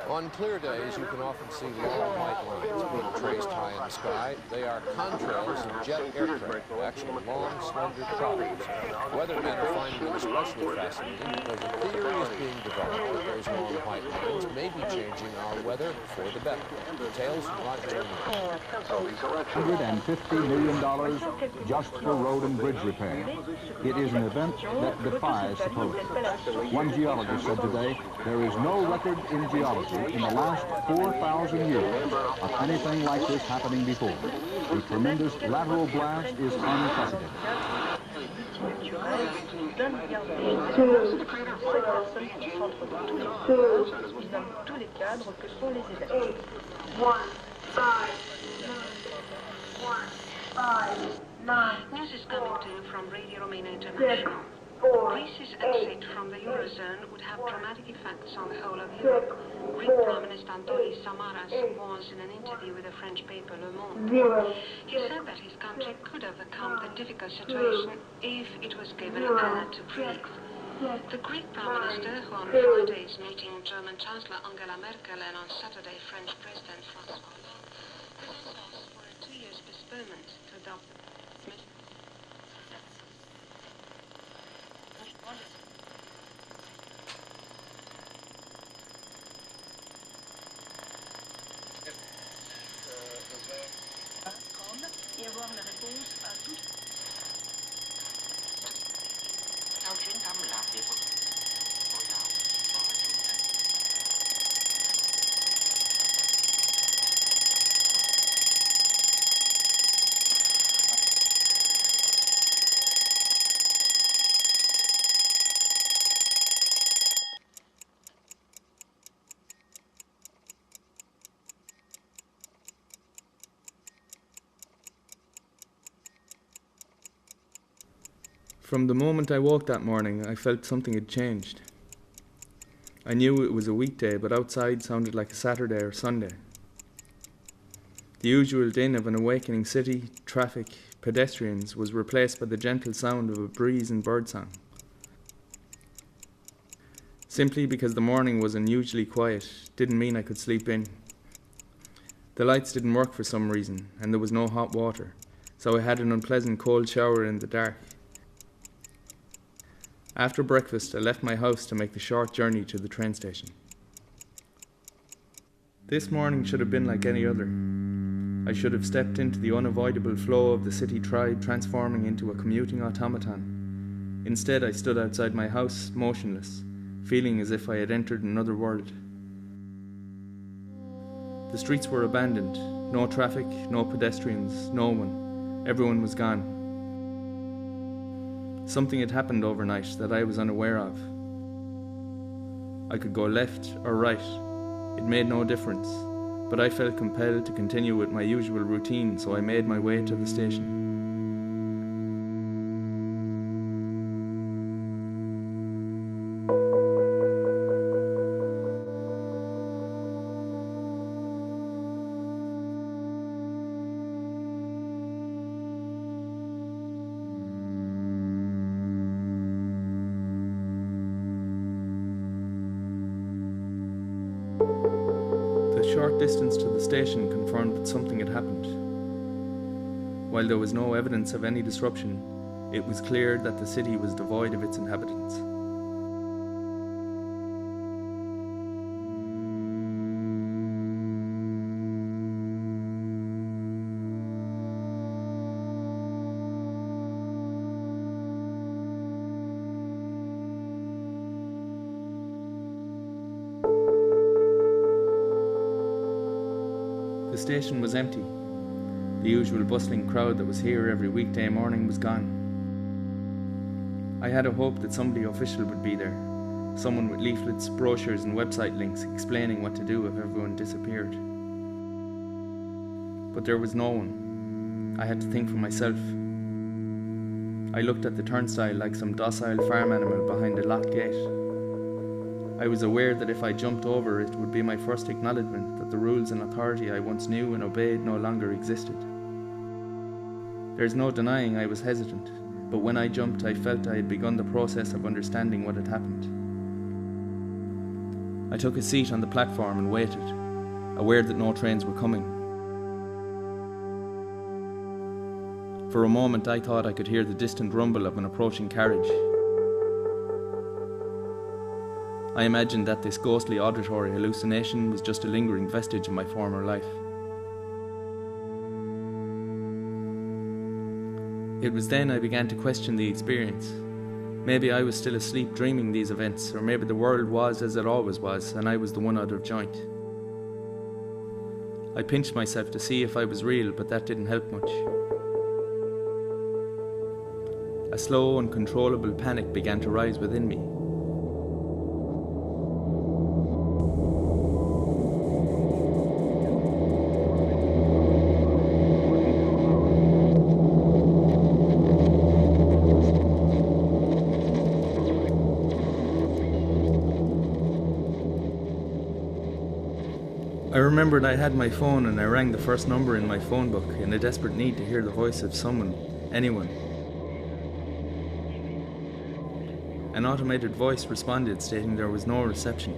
On clear days, you can often see long white lines being traced high in the sky. They are contrails of jet aircraft, actually long, slender products. Weathermen are finding them especially fascinating because a theory is being developed that those long white lines may be changing our weather for the better. Details from Roger O'Neill. $150 million just for road and bridge repair. It is an event that defies superlatives. One geologist said today, there is no record in geology in the last 4,000 years of anything like this happening before. The tremendous lateral blast is unprecedented. News is coming to you from Radio Romania International. Greece's exit from the Eurozone would have dramatic effects on the whole of Europe. Greek Prime Minister Antonis Samaras warns in an interview with the French paper Le Monde. He said that his country could overcome the difficult situation if it was given air to breathe. The Greek Prime Minister, who on Friday is meeting German Chancellor Angela Merkel and on Saturday French President François Hollande, has asked for a 2-year postponement to adopt the et avoir la réponse à toutes. Sau chuyến thăm làm việc của Hồi Lào, Phó Chủ tịch From the moment I woke that morning, I felt something had changed. I knew it was a weekday, but outside sounded like a Saturday or Sunday. The usual din of an awakening city, traffic, pedestrians was replaced by the gentle sound of a breeze and birdsong. Simply because the morning was unusually quiet didn't mean I could sleep in. The lights didn't work for some reason, and there was no hot water, so I had an unpleasant cold shower in the dark. After breakfast, I left my house to make the short journey to the train station. This morning should have been like any other. I should have stepped into the unavoidable flow of the city tribe transforming into a commuting automaton. Instead, I stood outside my house, motionless, feeling as if I had entered another world. The streets were abandoned. No traffic, no pedestrians, no one. Everyone was gone. Something had happened overnight that I was unaware of. I could go left or right. It made no difference, but I felt compelled to continue with my usual routine, so I made my way to the station. The short distance to the station confirmed that something had happened. While there was no evidence of any disruption, it was clear that the city was devoid of its inhabitants. The station was empty. The usual bustling crowd that was here every weekday morning was gone. I had a hope that somebody official would be there, someone with leaflets, brochures and website links explaining what to do if everyone disappeared. But there was no one. I had to think for myself. I looked at the turnstile like some docile farm animal behind a locked gate. I was aware that if I jumped over, it would be my first acknowledgement that the rules and authority I once knew and obeyed no longer existed. There's no denying I was hesitant, but when I jumped, I felt I had begun the process of understanding what had happened. I took a seat on the platform and waited, aware that no trains were coming. For a moment, I thought I could hear the distant rumble of an approaching carriage. I imagined that this ghostly auditory hallucination was just a lingering vestige of my former life. It was then I began to question the experience. Maybe I was still asleep dreaming these events, or maybe the world was as it always was, and I was the one out of joint. I pinched myself to see if I was real, but that didn't help much. A slow, uncontrollable panic began to rise within me. I remembered I had my phone and I rang the first number in my phone book in a desperate need to hear the voice of someone, anyone. An automated voice responded stating there was no reception.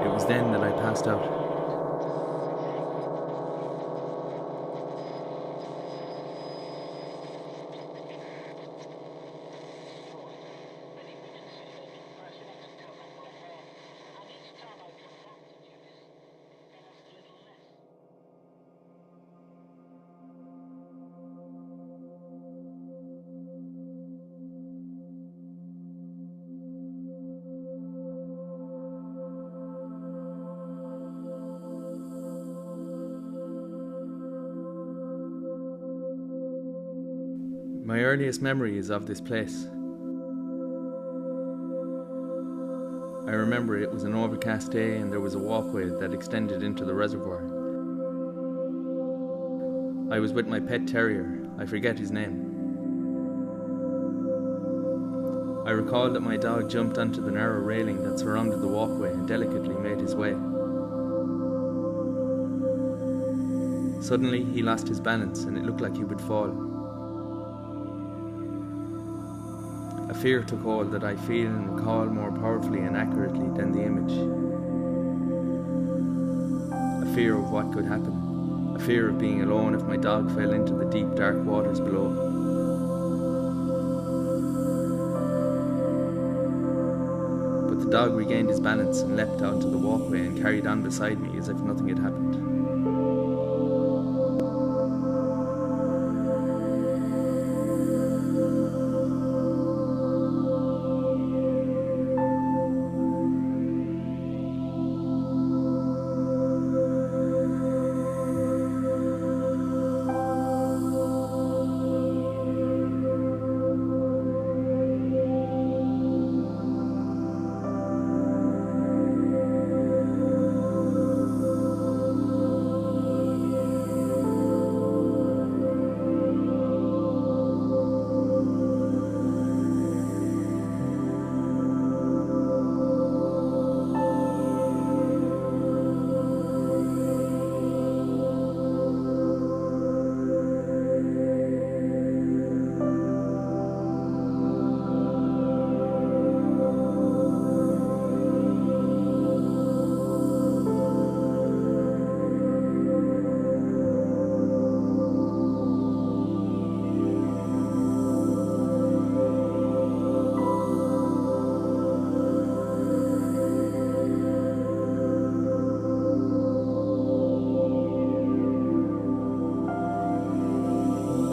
It was then that I passed out. My earliest memory is of this place. I remember it was an overcast day and there was a walkway that extended into the reservoir. I was with my pet terrier, I forget his name. I recall that my dog jumped onto the narrow railing that surrounded the walkway and delicately made his way. Suddenly he lost his balance and it looked like he would fall. A fear took hold that I feel and recall more powerfully and accurately than the image. A fear of what could happen. A fear of being alone if my dog fell into the deep, dark waters below. But the dog regained his balance and leapt onto the walkway and carried on beside me as if nothing had happened.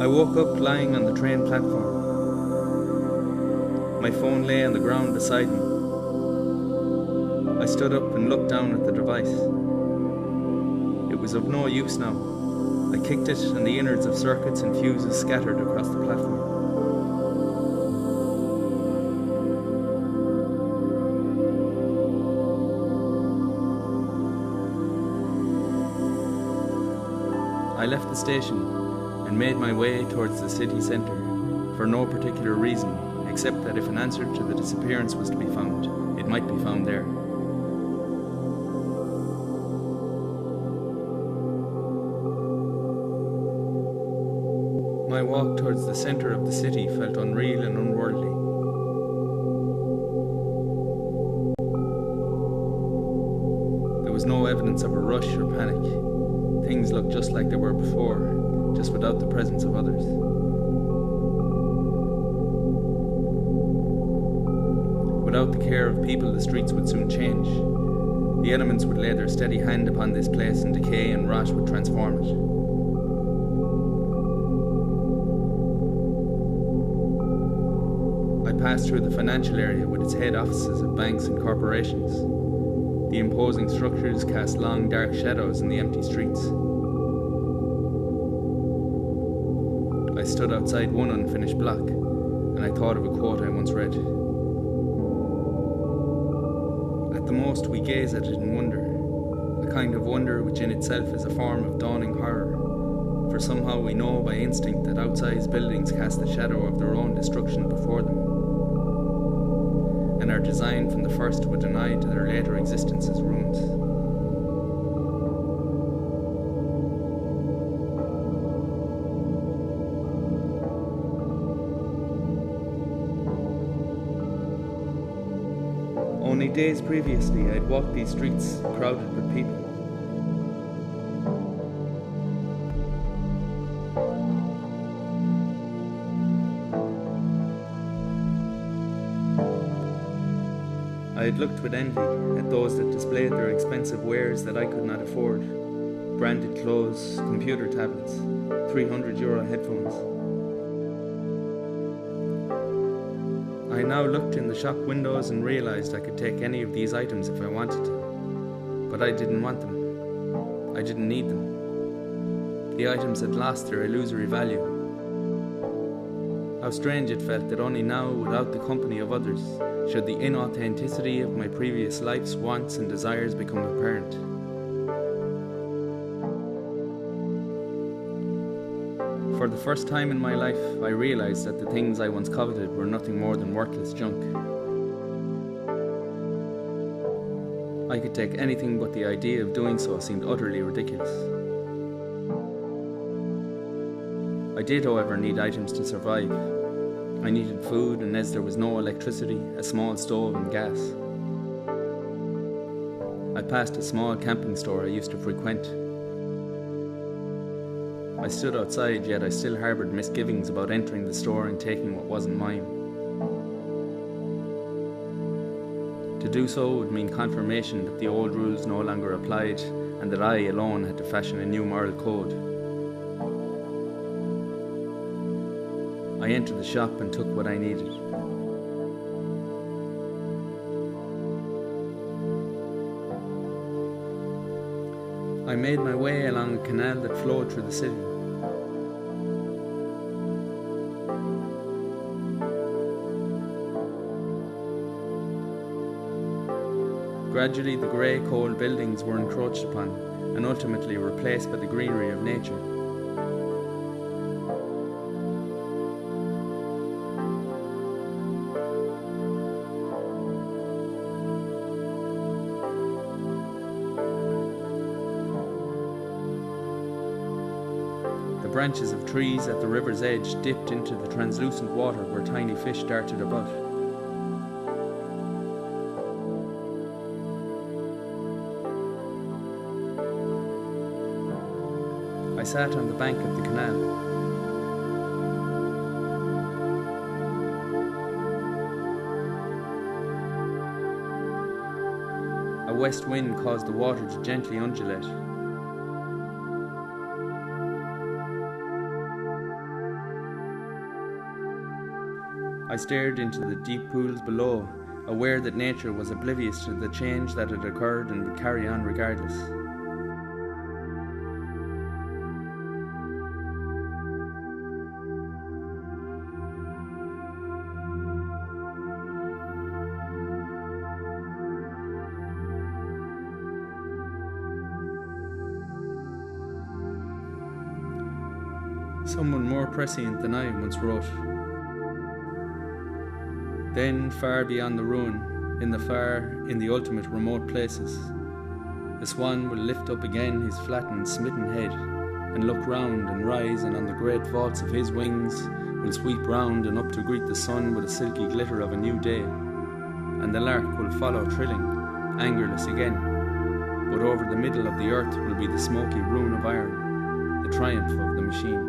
I woke up lying on the train platform. My phone lay on the ground beside me. I stood up and looked down at the device. It was of no use now. I kicked it and the innards of circuits and fuses scattered across the platform. I left the station and made my way towards the city centre. for no particular reason, except that if an answer to the disappearance was to be found, it might be found there. My walk towards the centre of the city felt unreal and unworldly. There was no evidence of a rush or panic. Things looked just like they were before, just without the presence of others. Without the care of people, the streets would soon change. The elements would lay their steady hand upon this place, and decay and rot would transform it. I passed through the financial area with its head offices of banks and corporations. The imposing structures cast long, dark shadows in the empty streets. I stood outside one unfinished block, and I thought of a quote I once read. At the most, we gaze at it in wonder, a kind of wonder which in itself is a form of dawning horror, for somehow we know by instinct that outsized buildings cast the shadow of their own destruction before them, and are designed from the first with an eye to their later existence as ruins. Only days previously, I'd walked these streets crowded with people. I had looked with envy at those that displayed their expensive wares that I could not afford. Branded clothes, computer tablets, €300 headphones. I now looked in the shop windows and realized I could take any of these items if I wanted to. But I didn't want them. I didn't need them. The items had lost their illusory value. How strange it felt that only now, without the company of others, should the inauthenticity of my previous life's wants and desires become apparent. For the first time in my life, I realized that the things I once coveted were nothing more than worthless junk. I could take anything, but the idea of doing so seemed utterly ridiculous. I did, however, need items to survive. I needed food, and as there was no electricity, a small stove and gas. I passed a small camping store I used to frequent. I stood outside, yet I still harbored misgivings about entering the store and taking what wasn't mine. To do so would mean confirmation that the old rules no longer applied, and that I alone had to fashion a new moral code. I entered the shop and took what I needed. I made my way along a canal that flowed through the city. Gradually, the grey, cold buildings were encroached upon and ultimately replaced by the greenery of nature. The branches of trees at the river's edge dipped into the translucent water where tiny fish darted about. I sat on the bank of the canal. A west wind caused the water to gently undulate. I stared into the deep pools below, aware that nature was oblivious to the change that had occurred and would carry on regardless. Someone more prescient than I once wrote, Then, far beyond the ruin, in the ultimate remote places, the swan will lift up again his flattened, smitten head, and look round and rise, and on the great vaults of his wings will sweep round and up to greet the sun with a silky glitter of a new day, and the lark will follow trilling, angerless again, but over the middle of the earth will be the smoky ruin of iron, the triumph of the machine.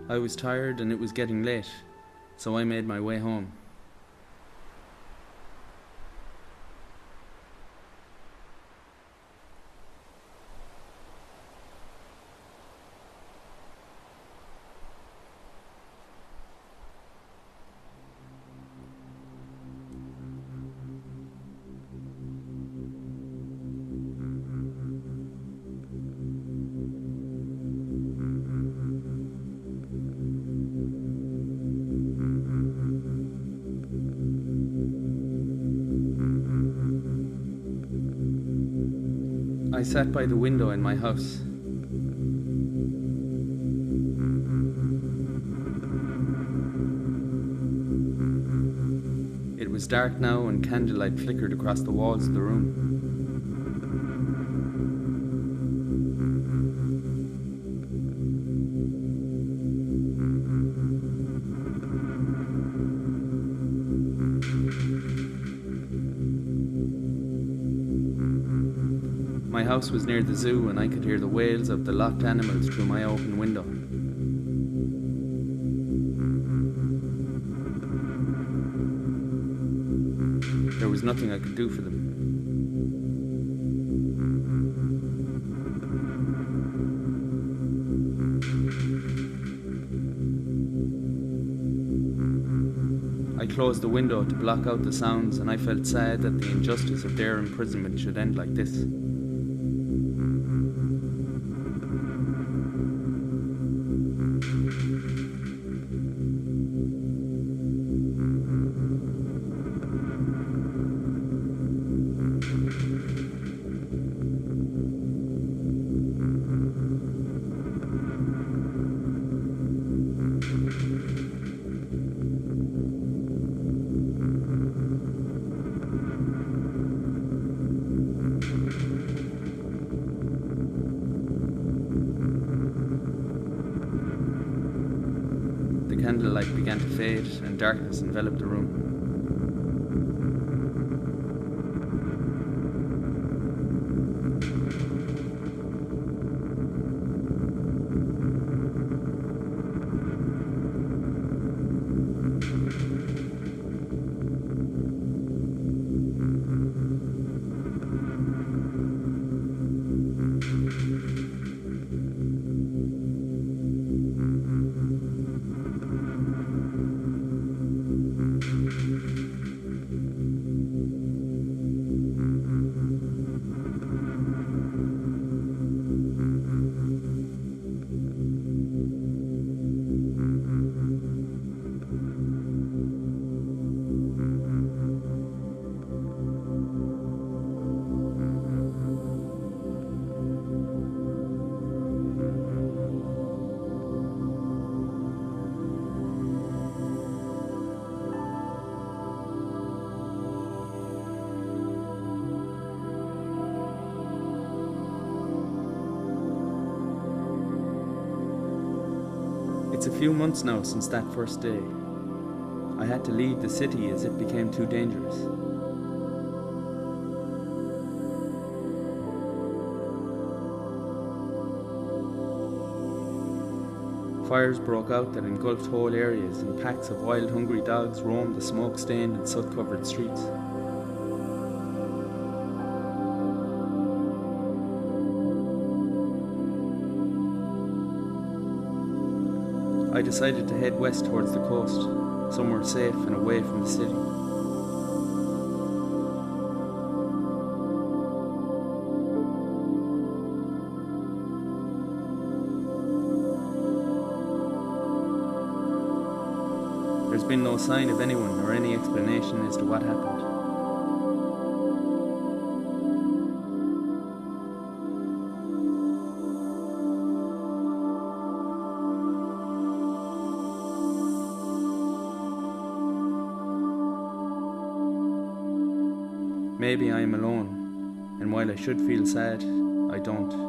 I was tired and it was getting late, so I made my way home. I sat by the window in my house. It was dark now and candlelight flickered across the walls of the room. My house was near the zoo and I could hear the wails of the locked animals through my open window. There was nothing I could do for them. I closed the window to block out the sounds, and I felt sad that the injustice of their imprisonment should end like this. The candlelight began to fade and darkness enveloped the room. It's a few months now since that first day. I had to leave the city as it became too dangerous. Fires broke out that engulfed whole areas, and packs of wild, hungry dogs roamed the smoke-stained and soot-covered streets. I decided to head west towards the coast, somewhere safe and away from the city. been no sign of anyone or any explanation as to what happened. Maybe I am alone, and while I should feel sad, I don't.